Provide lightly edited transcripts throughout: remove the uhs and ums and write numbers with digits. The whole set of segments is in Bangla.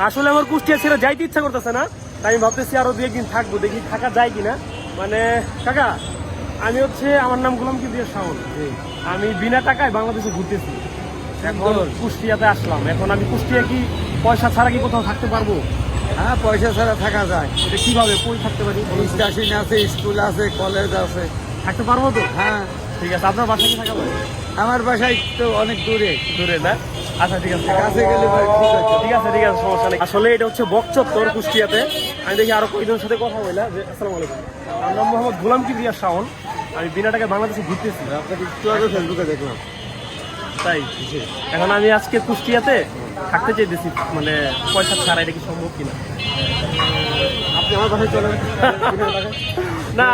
আসলে আমার কুষ্টিয়া ছেড়ে যাইতে ইচ্ছা করতেছে না, তাই আমি ভাবতেছি আরো 2 একদিন থাকবো, দেখি থাকা যায় কিনা। মানে কাকা, আমি হচ্ছে, আমার নাম গোলাম কিবরিয়া শাওন। আমি বিনা টাকায় বাংলাদেশে ঘুরতেছি, এখন কুষ্টিয়াতে আসলাম। এখন আমি কুষ্টিয়া কি পয়সা ছাড়া কি কোথাও থাকতে পারবো? হ্যাঁ, পয়সা ছাড়া থাকা যায়। এটা কিভাবে কই থাকতে পারি? স্টেশন আছে, স্কুল আছে, কলেজ আছে, থাকতে পারবো তো? হ্যাঁ। ঠিক আছে, আপনার বাসা কি থাকা পারে? আমার বাসায় তো অনেক দূরে। দূরে না? আচ্ছা ঠিক আছে, কাছে গেলে ভাই ঠিক আছে। ঠিক আছে ঠিক আছে, সমস্যা নেই। আসলে এটা হচ্ছে বকচত্বর কুষ্টিয়াতে। আমি দেখি আরো কয়েকজনের সাথে কথা বললাম যে আসসালামু আলাইকুম, আমার নাম মোহাম্মদ গোলাম কিবরিয়া শাওন। আমি বিনা টাকায় বাংলাদেশে ঘুরতেছি। আপনাকে একটু আগে ফেসবুকে দেখলাম। তাই এখন আমি আজকে কুষ্টিয়াতে থাকতে চাইতেছি, মানে পয়সা ছাড়া। এটা কি সম্ভব কিনা? আপনি আমার বাসায় চলেন। না,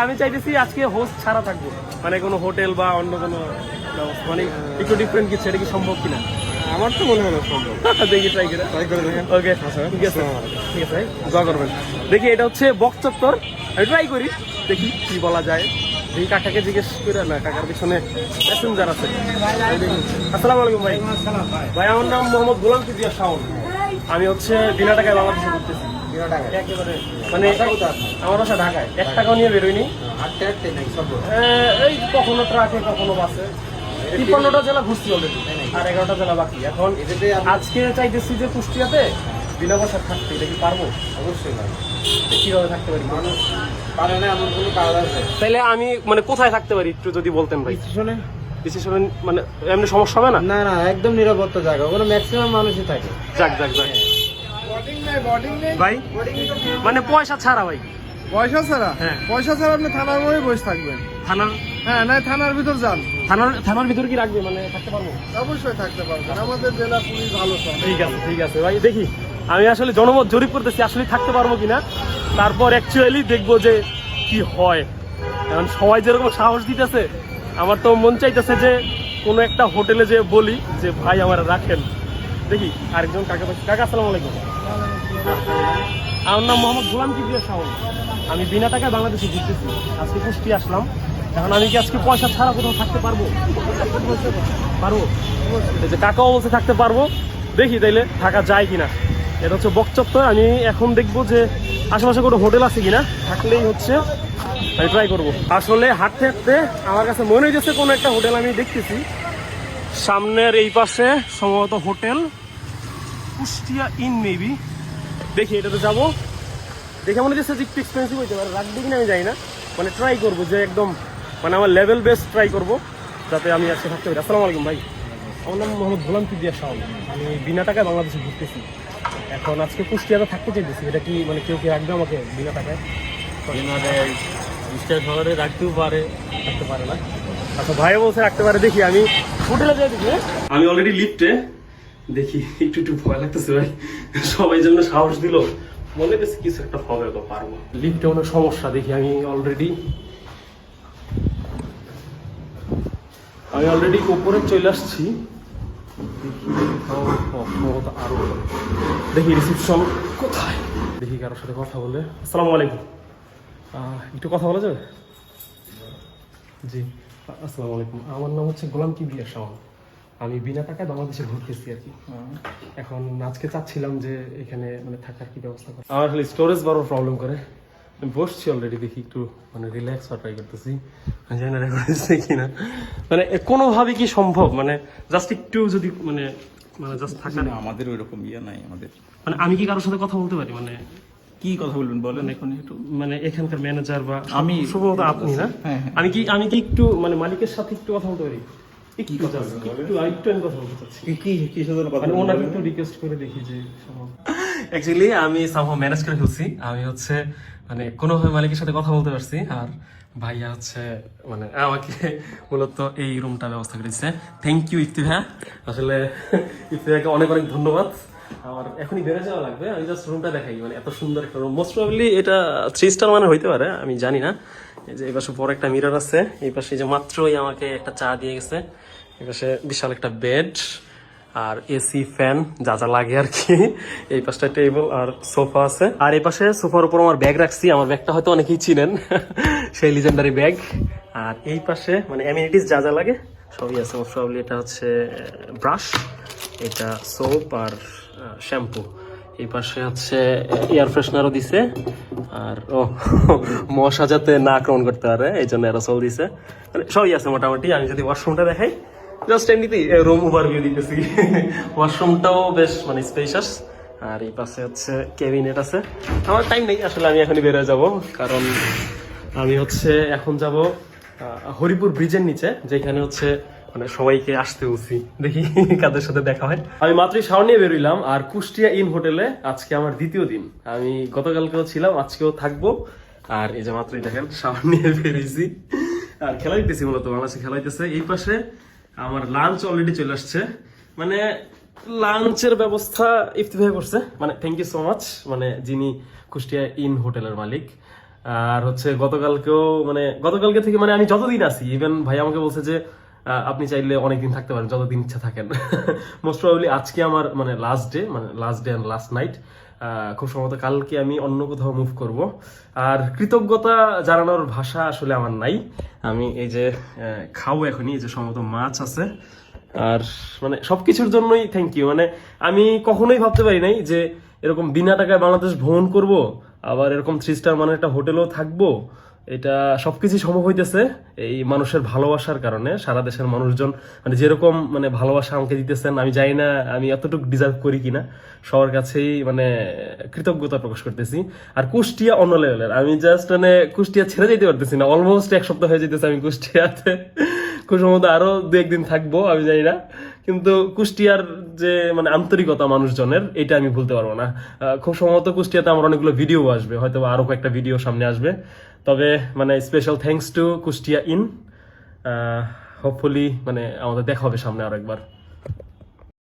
আমি চাইতেছি আজকে হোস্ট ছাড়া থাকবো, মানে কোনো হোটেল বা অন্য কোনো ব্যবস্থা, মানে একটু ডিফারেন্ট কিছু। এটা কি সম্ভব কিনা? আমার তো মনে হয় না সম্ভব। দেখি ট্রাই করে। ট্রাই করে দেখেন। ওকে ঠিক আছে, ঠিক আছে, দোয়া করবেন। দেখি এটা হচ্ছে বকচত্বর, আমি ট্রাই করি, দেখি কি বলা যায়। দেখি কাকাকে জিজ্ঞেস করে, না কাকার পিছনে প্যাসেঞ্জার আছে। আসসালামু আলাইকুম ভাই। ভাই আমার নাম মোহাম্মদ গোলাম কিবরিয়া শাওন। আমি হচ্ছে বিনা টাকায় বাংলাদেশে ঘুরতেছি। একেবারে মানে আমার বাসা ঢাকায়, 1 টাকাও নিয়ে বেরোয়নি। এই কখনো ট্রাকে কখনো বাসে। 53টা জেলা ঘুরছি অলরেডি, আর 11টা জেলা বাকি। এখন আজকে চাইতেছি যে কুষ্টিয়াতে বিনা পয়সা থাকতে, এটা কি পারবো? অবশ্যই না। কিভাবে থাকতে পারি? মানুষ পারে না এমন কোনো কাজ আছে? তাইলে আমি মানে কোথায় থাকতে পারি একটু যদি বলতেন ভাই। স্টেশনে? স্টেশনে মানে এমনি সমস্যা হবে না? না না, একদম নিরাপত্তা জায়গা, ওখানে ম্যাক্সিমাম মানুষই থাকে। যাক যাক যাক ভাই, মানে পয়সা ছাড়া ভাই। পয়সা ছাড়া? হ্যাঁ। পয়সা ছাড়া আপনি থানার মধ্যে বসে থাকবেন। থানার? হ্যাঁ, না থানার ভিতর যান। থানার ভিতরে কি রাখবে, মানে থাকতে পারবো? অবশ্যই থাকতে পারবেন, আমাদের জেলা পুলিশ ভালো চলে। ঠিক আছে ঠিক আছে ভাই, দেখি আমি আসলে জনমত জরিপ করতেছি আসলে থাকতে পারবো কিনা, তারপর অ্যাকচুয়ালি দেখবো যে কি হয়। এখন সবাই যেরকম সাহস দিতেছে, আমার তো মন চাইতেছে যে কোনো একটা হোটেলে যে বলি যে ভাই আমার রাখেন। দেখি আরেকজন কাকা পাচ্ছি। কাকা আসসালামু আলাইকুম। আমার নাম মোহাম্মদ গোলাম কিবরিয়া শাওন। আমি বিনা টাকায় বাংলাদেশে ঘুরতেছি, আজকে কুষ্টিয়া আসলাম। এখন আমি কি আজকে পয়সা ছাড়া কোথাও থাকতে পারবো? পারবো? এই যে কাকাও বলছে থাকতে পারবো, দেখি তাইলে থাকা যায় কিনা। এটা হচ্ছে বকচত্বর। আমি এখন দেখবো যে আশেপাশে কোনো হোটেল আছে কিনা, থাকলেই হচ্ছে আমি ট্রাই করবো। আসলে হাঁটতে হাঁটতে আমার কাছে মনে হয়েছে কোনো একটা হোটেল আমি দেখতেছি সামনের এই পাশে, সম্ভবত হোটেল কুষ্টিয়া ইন মেবি। দেখি এটাতে যাবো, দেখে মনে হচ্ছে যে একটু এক্সপেন্সিভ হইতে পারে, রাখবে কিনা আমি জানি না। মানে ট্রাই করবো যে একদম মানে আমার লেভেল বেস ট্রাই করবো, যাতে আমি আজকে থাকতে পারি। আসসালামু আলাইকুম ভাই, আমার নাম মোহাম্মদ গোলাম কিবরিয়া শাওন। আমি বিনা টাকায় বাংলাদেশে ঘুরতেছি, এখন আজকে কুষ্টিয়াতে থাকতে চাইতেছি। এটা কি মানে কেউ কি রাখবে আমাকে বিনা টাকায়? শহরে রাখতেও পারে, রাখতে পারে না? আচ্ছা ভাই বলছে রাখতে পারে, দেখি আমি হোটেলে যাই দেখি। আমি অলরেডি লিফটে, দেখি একটু একটু ভয় লাগতেছে ভাই, সবাই জন্য সাহস দিল, মনে হচ্ছে কিছু একটা হবে তো পারবো। লিফটে অনেক সমস্যা, দেখি আমি অলরেডি উপরে চলে আসছি। আরো দেখি রিসিপশন কোথায়, দেখি কারোর সাথে কথা বলে। আসসালামু আলাইকুম, একটু কথা বলা যাবে? জি আসসালামু আলাইকুম, আমার নাম হচ্ছে গোলাম কিবরিয়া শাওন। আমি বিনা টাকায় বাংলাদেশে ঘুরতেছি আর কি। এখন আজকে চাচ্ছিলাম যে এখানে মানে থাকার কি ব্যবস্থা করে। আমার খালি স্টোরেজ বড় প্রবলেম করে, আমি বসছি অলরেডি, দেখি একটু মানে রিল্যাক্স হওয়ার ট্রাই করতেছি, জানি না রেকর্ড হচ্ছে কিনা। মানে কোনোভাবে কি সম্ভব, মানে জাস্ট একটু যদি মানে জাস্ট থাকা। আমাদের ওইরকম ইয়ে নাই আমাদের। মানে আমি কি কারোর সাথে কথা বলতে পারি? মানে কি কথা বলবেন বলেন এখন একটু। মানে এখানকার ম্যানেজার বা আমি সম্ভবত আপনি না? হ্যাঁ, হ্যাঁ। আমি কি একটু মানে মালিকের সাথে একটু কথা বলতে পারি? একটু আমি কথা বলতে চাচ্ছি। কি সাধারণ কথা মানে ওনাকে একটু রিকোয়েস্ট করে দেখি যে অ্যাকচুয়ালি আমি সামহাও ম্যানেজ করে ফেলছি। আমি হচ্ছে মানে কোনোভাবে মালিকের সাথে কথা বলতে পারছি, আর ভাইয়া হচ্ছে মানে আমাকে মূলত এই রুমটা ব্যবস্থা করে দিচ্ছে। থ্যাংক ইউ ইফতি ভাইয়া, আসলে ইফতি ভাইয়াকে অনেক অনেক ধন্যবাদ। আমার এখনই বেড়ে যাওয়া লাগবে, আমি জাস্ট রুমটা দেখাই। মানে এত সুন্দর একটা রুম, মোস্ট প্রবাবলি এটা 3 স্টার মানে হইতে পারে, আমি জানি না। এই যে এই পাশে বড় একটা মিরর আছে, এই পাশে যে মাত্রই আমাকে একটা চা দিয়ে গেছে, এই পাশে বিশাল একটা বেড আর এসি ফ্যান যা যা লাগে আর কি। এই পাশটা টেবিল আর সোফা আছে, আর এই পাশে সোফার উপর আমার ব্যাগ রাখছি। আমার ব্যাগটা হয়তো অনেকেই চিনেন, সেই লিজেন্ডারি ব্যাগ। আর এই পাশে মানে অ্যামিনিটিস যা যা লাগে সবই আছে। মোস্ট প্রবাবলি এটা হচ্ছে ব্রাশ, এটা সোপ আর শ্যাম্পু, এই পাশে হচ্ছে এয়ার ফ্রেশনারও দিছে, আর ও মশা যাতে না আক্রমণ করতে পারে এই জন্য অ্যারোসল দিছে, মানে সবই আছে মোটামুটি। আমি যদি ওয়াশরুমটা দেখাই, জাস্ট এমনিতেই রুম ওভারভিউ দিতেছি। ওয়াশরুমটাও বেশ মানে স্পেশাস, আর এই পাশে হচ্ছে ক্যাবিনেট আছে। আমার টাইম নেই আসলে, আমি এখনই বেরোয় যাব, কারণ আমি হচ্ছে এখন যাব হরিপুর ব্রিজের নিচে, যেখানে হচ্ছে মানে সবাইকে আসতে বলছি, দেখি কাদের সাথে দেখা হয়। আমি মাত্রই শাওয়ার নিয়ে বেরোইলাম, আর কুষ্টিয়া ইন হোটেলে আজকে আমার দ্বিতীয় দিন। আমি গতকালকেও ছিলাম, আজকেও থাকবো। আর এই যে মাত্রই দেখেন শাওয়ার নিয়ে বেরিয়েছি, আর খেলা দিতেছি, মূলত বাংলাদেশে খেলা দিতেছে। এই পাশে আমার লাঞ্চ অলরেডি চলে আসছে, মানে লাঞ্চের ব্যবস্থা ইফতি ভাই করছে, মানে থ্যাংক ইউ সো মাচ, মানে যিনি কুষ্টিয়া ইন হোটেলের মালিক। আর হচ্ছে গতকালকে থেকে মানে আমি যতদিন আছি, ইভেন ভাই আমাকে বলছে যে আপনি চাইলে অনেকদিন থাকতে পারেন, যতদিন ইচ্ছা থাকেন। মোস্ট প্রবাবলি আজকে আমার মানে last day and last night. খুব সম্ভবত কালকে আমি অন্য কোথাও মুভ করব। আর কৃতজ্ঞতা জানানোর ভাষা আসলে আমার নাই। আমি এই যে খাবো এখনই, এই যে সম্ভবত মাছ আছে, আর মানে সবকিছুর জন্যই থ্যাংক ইউ। মানে আমি কখনোই ভাবতে পারি নাই যে এরকম বিনা টাকায় বাংলাদেশ ভ্রমণ করব, আবার এরকম 3 স্টার মানে একটা হোটেলেও থাকবো। এটা সবকিছু সম্ভব হইতেছে এই মানুষের ভালোবাসার কারণে। সারা দেশের মানুষজন মানে যেরকম মানে ভালোবাসা আমাকে দিতেছেন, আমি জানি না আমি এতটুকু ডিজার্ভ করি কিনা। সবার কাছেই মানে কৃতজ্ঞতা প্রকাশ করতেছি। আর কুষ্টিয়া অন্য লেভেলের, আমি জাস্ট মানে কুষ্টিয়া ছেড়ে যেতে পারতেছি না। অলমোস্ট 1 সপ্তাহ হয়ে যেতেছে আমি কুষ্টিয়াতে। খুব সম্ভবত আরো 2-1 দিন থাকবো, আমি জানি না। কিন্তু কুষ্টিয়ার যে মানে আন্তরিকতা মানুষজনের, এটা আমি ভুলতে পারবো না। খুব সম্ভবত কুষ্টিয়াতে আমার অনেকগুলো ভিডিও আসবে, হয়তো আরো কয়েকটা ভিডিও সামনে আসবে। তবে মানে special thanks to Kushtia in. Hopefully মানে আমাদের দেখা হবে সামনে আরেকবার।